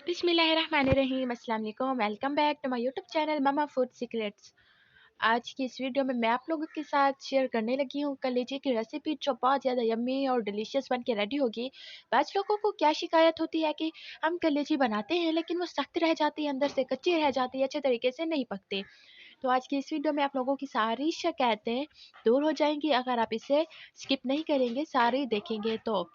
बिस्मिल्लाहिर्रहमानिर्रहीम अस्सलाम वालेकुम। Welcome back to my YouTube channel mama food secrets. आज की इस वीडियो में मैं आप लोगों के साथ शेयर करने लगी हूँ कलेजी की रेसिपी, जो बहुत ज़्यादा यम्मी और डिलीशियस बन के रेडी होगी। बाज़ लोगों को क्या शिकायत होती है कि हम कलेजी बनाते हैं लेकिन वो सख्त रह जाती है, अंदर से कच्ची रह जाती है, अच्छे तरीके से नहीं पकते। तो आज की इस वीडियो में आप लोगों की सारी शिकायतें दूर हो जाएंगी अगर आप इसे स्किप नहीं करेंगे, सारी देखेंगे तो।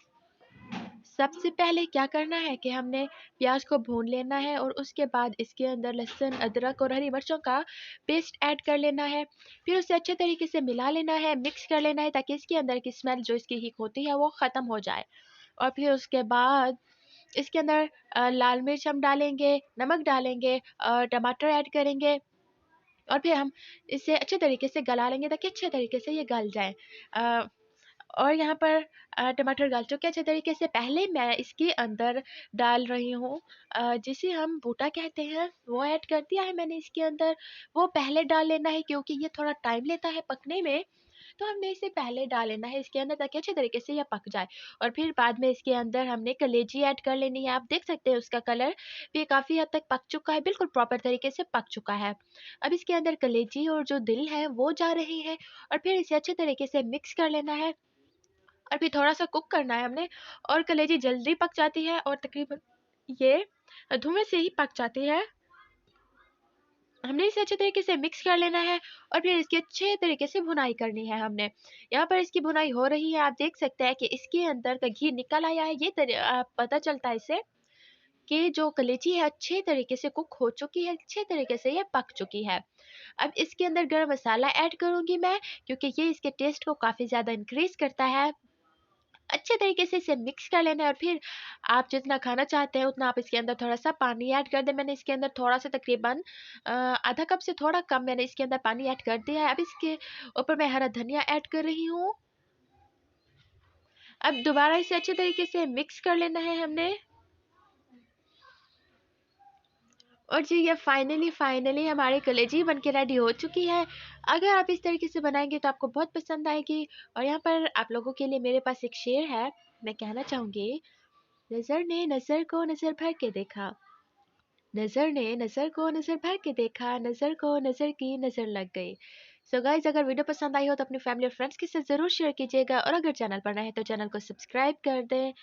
सबसे पहले क्या करना है कि हमने प्याज को भून लेना है और उसके बाद इसके अंदर लहसुन, अदरक और हरी मिर्चों का पेस्ट ऐड कर लेना है। फिर उसे अच्छे तरीके से मिला लेना है, मिक्स कर लेना है ताकि इसके अंदर की स्मेल जो इसकी हीट होती है वो ख़त्म हो जाए। और फिर उसके बाद इसके अंदर लाल मिर्च हम डालेंगे, नमक डालेंगे, टमाटर ऐड करेंगे और फिर हम इसे अच्छे तरीके से गला लेंगे ताकि अच्छे तरीके से ये गल जाए। अ, और यहाँ पर टमाटर गल चुके हैं अच्छे तरीके से। पहले मैं इसके अंदर डाल रही हूँ जिसे हम बूटा कहते हैं, वो ऐड कर दिया है मैंने इसके अंदर। वो पहले डाल लेना है क्योंकि ये थोड़ा टाइम लेता है पकने में, तो हमने इसे पहले डाल लेना है इसके अंदर ताकि अच्छे तरीके से ये पक जाए। और फिर बाद में इसके अंदर हमने कलेजी ऐड कर लेनी है। आप देख सकते हैं उसका कलर भी काफ़ी हद तक पक चुका है, बिल्कुल प्रॉपर तरीके से पक चुका है। अब इसके अंदर कलेजी और जो दिल है वो जा रही है और फिर इसे अच्छे तरीके से मिक्स कर लेना है और फिर थोड़ा-सा कुक करना है हमने। और कलेजी जल्दी पक जाती है और तकरीबन ये धुएँ से ही पक जाती है। हमने इसे अच्छे तरीके से मिक्स कर लेना है और फिर इसकी अच्छे तरीके से भुनाई करनी है हमने। यहाँ पर इसकी भुनाई हो रही है, आप देख सकते हैं कि इसके अंदर का घी निकल आया है। ये पता चलता है इससे कि जो कलेजी है अच्छे तरीके से कुक हो चुकी है, अच्छे तरीके से ये पक चुकी है। अब इसके अंदर गरम मसाला ऐड करूँगी मैं, क्योंकि ये इसके टेस्ट को काफ़ी ज़्यादा इंक्रीज़ करता है। अच्छे तरीके से इसे मिक्स कर लेना है और फिर आप जितना खाना चाहते हैं उतना आप इसके अंदर थोड़ा-सा पानी ऐड कर दें। मैंने इसके अंदर थोड़ा-सा तकरीबन आधा कप से थोड़ा कम मैंने इसके अंदर पानी ऐड कर दिया है। अब इसके ऊपर मैं हरा धनिया ऐड कर रही हूँ। अब दोबारा इसे अच्छे तरीके से मिक्स कर लेना है हमने। और जी ये फाइनली हमारी कलेजी बन के रेडी हो चुकी है। अगर आप इस तरीके से बनाएँगे तो आपको बहुत पसंद आएगी। और यहाँ पर आप लोगों के लिए मेरे पास एक शेर है, मैं कहना चाहूँगी, नज़र ने नज़र को नज़र भर के देखा, नज़र ने नज़र को नज़र भर के देखा, नज़र को नज़र की नज़र लग गई। सो गाइज़, अगर वीडियो पसंद आई हो तो अपनी फैमिली और फ्रेंड्स के साथ ज़रूर शेयर कीजिएगा और अगर चैनल पर नए हैं तो चैनल को सब्सक्राइब कर दें।